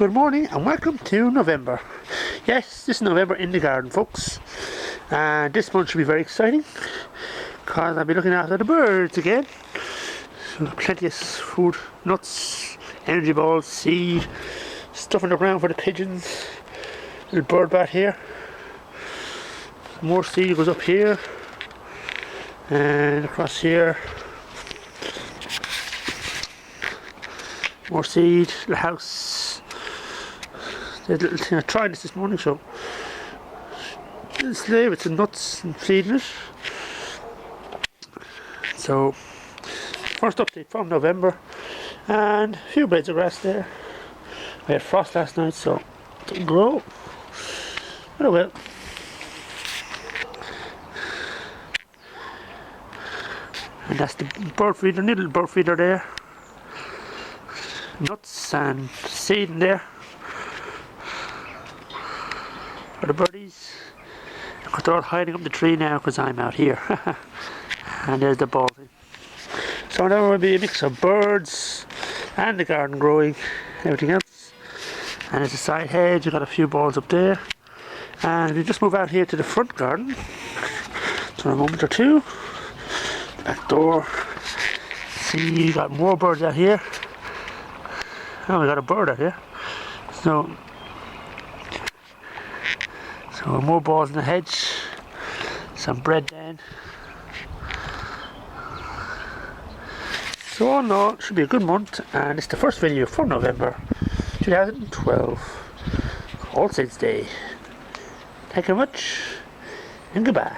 Good morning and welcome to November. Yes, this is November in the garden, folks. And this month should be very exciting because I'll be looking after the birds again. So plenty of food, nuts, energy balls, seed, stuff on the ground for the pigeons. Little bird bat here. More seed goes up here and across here. More seed, the house. There's a little thing, I tried this morning, so little slave with some nuts and seed in it. So, first update from November, and a few blades of grass there. I had frost last night, so it didn't grow, but it will. And that's the bird feeder, little bird feeder there. Nuts and seed in there for the birdies. They're all hiding up the tree now because I'm out here. And there's the ball thing. So now will be a mix of birds and the garden growing, everything else. And there's a side hedge, you've got a few balls up there. And we just move out here to the front garden. So in a moment or two. Back door. See, you got more birds out here. Oh, we got a bird out here. So more balls in the hedge. Some bread then. So all in all, it should be a good month, and it's the first video for November 2012. All Saints Day. Thank you very much, and goodbye.